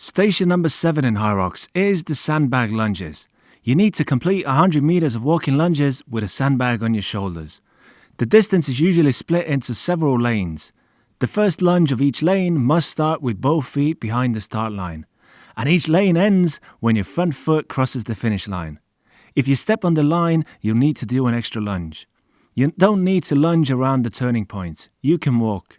Station number 7 in Hyrox is the sandbag lunges. You need to complete 100 meters of walking lunges with a sandbag on your shoulders. The distance is usually split into several lanes. The first lunge of each lane must start with both feet behind the start line, and each lane ends when your front foot crosses the finish line. If you step on the line, you'll need to do an extra lunge. You don't need to lunge around the turning points. You can walk.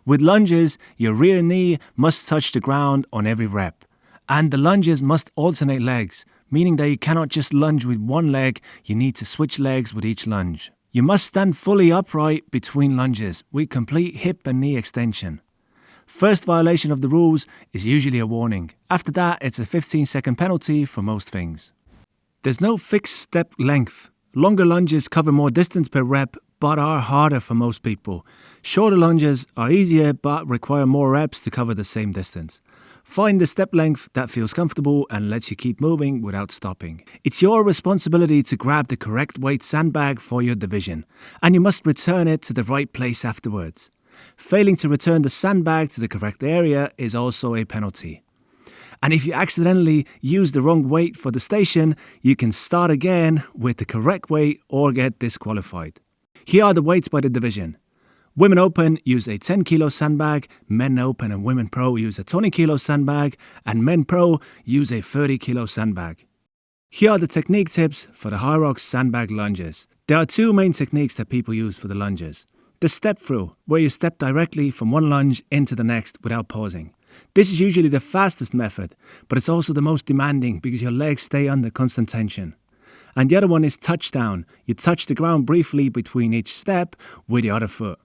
With lunges, your rear knee must touch the ground on every rep, and the lunges must alternate legs, meaning that you cannot just lunge with one leg, you need to switch legs with each lunge. You must stand fully upright between lunges with complete hip and knee extension. First violation of the rules is usually a warning. After that, it's a 15-second penalty for most things. There's no fixed step length. Longer lunges cover more distance per rep, but are harder for most people. Shorter lunges are easier, but require more reps to cover the same distance. Find the step length that feels comfortable and lets you keep moving without stopping. It's your responsibility to grab the correct weight sandbag for your division, and you must return it to the right place afterwards. Failing to return the sandbag to the correct area is also a penalty. And if you accidentally use the wrong weight for the station, you can start again with the correct weight or get disqualified. Here are the weights by the division. Women Open use a 10 kilo sandbag, Men Open and Women Pro use a 20 kilo sandbag, and Men Pro use a 30 kilo sandbag. Here are the technique tips for the Hyrox Sandbag lunges. There are two main techniques that people use for the lunges. The step through, where you step directly from one lunge into the next without pausing. This is usually the fastest method, but it's also the most demanding because your legs stay under constant tension. And the other one is touchdown. You touch the ground briefly between each step with the other foot.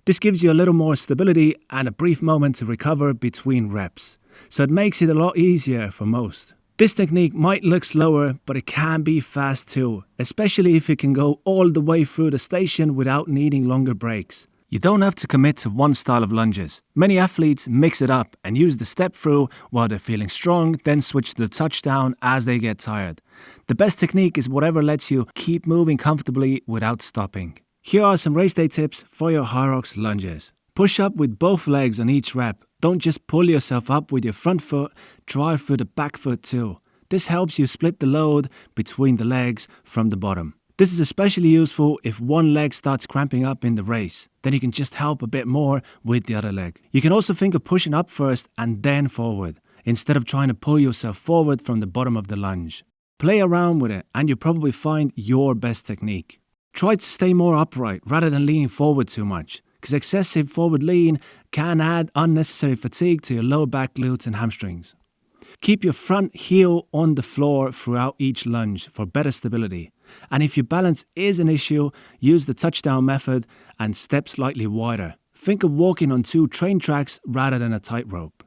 This gives you a little more stability and a brief moment to recover between reps, so it makes it a lot easier for most. This technique might look slower, but it can be fast too, especially if you can go all the way through the station without needing longer breaks. You don't have to commit to one style of lunges. Many athletes mix it up and use the step through while they're feeling strong, then switch to the touchdown as they get tired. The best technique is whatever lets you keep moving comfortably without stopping. Here are some race day tips for your Hyrox lunges. Push up with both legs on each rep. Don't just pull yourself up with your front foot, drive through the back foot too. This helps you split the load between the legs from the bottom. This is especially useful if one leg starts cramping up in the race. Then you can just help a bit more with the other leg. You can also think of pushing up first and then forward, instead of trying to pull yourself forward from the bottom of the lunge. Play around with it and you'll probably find your best technique. Try to stay more upright rather than leaning forward too much, because excessive forward lean can add unnecessary fatigue to your lower back, glutes and hamstrings. Keep your front heel on the floor throughout each lunge for better stability. And if your balance is an issue, use the touchdown method and step slightly wider. Think of walking on two train tracks rather than a tightrope.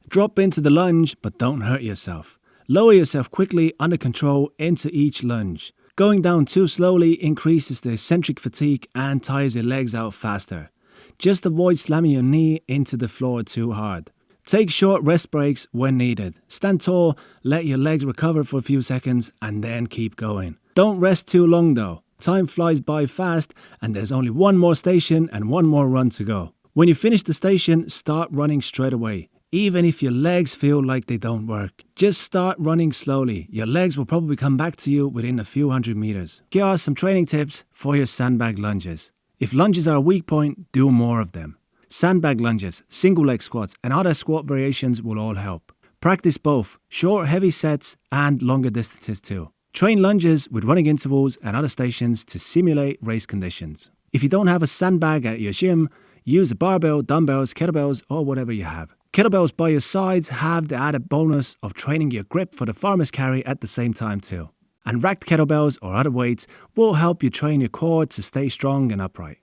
Drop into the lunge, but don't hurt yourself. Lower yourself quickly under control into each lunge. Going down too slowly increases the eccentric fatigue and tires your legs out faster. Just avoid slamming your knee into the floor too hard. Take short rest breaks when needed. Stand tall, let your legs recover for a few seconds, and then keep going. Don't rest too long though. Time flies by fast, and there's only one more station and one more run to go. When you finish the station, start running straight away. Even if your legs feel like they don't work, just start running slowly. Your legs will probably come back to you within a few hundred meters. Here are some training tips for your sandbag lunges. If lunges are a weak point, do more of them. Sandbag lunges, single leg squats and other squat variations will all help. Practice both short heavy sets and longer distances too. Train lunges with running intervals and other stations to simulate race conditions. If you don't have a sandbag at your gym, use a barbell, dumbbells, kettlebells or whatever you have. Kettlebells by your sides have the added bonus of training your grip for the farmer's carry at the same time too. And racked kettlebells or other weights will help you train your core to stay strong and upright.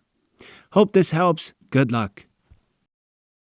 Hope this helps. Good luck.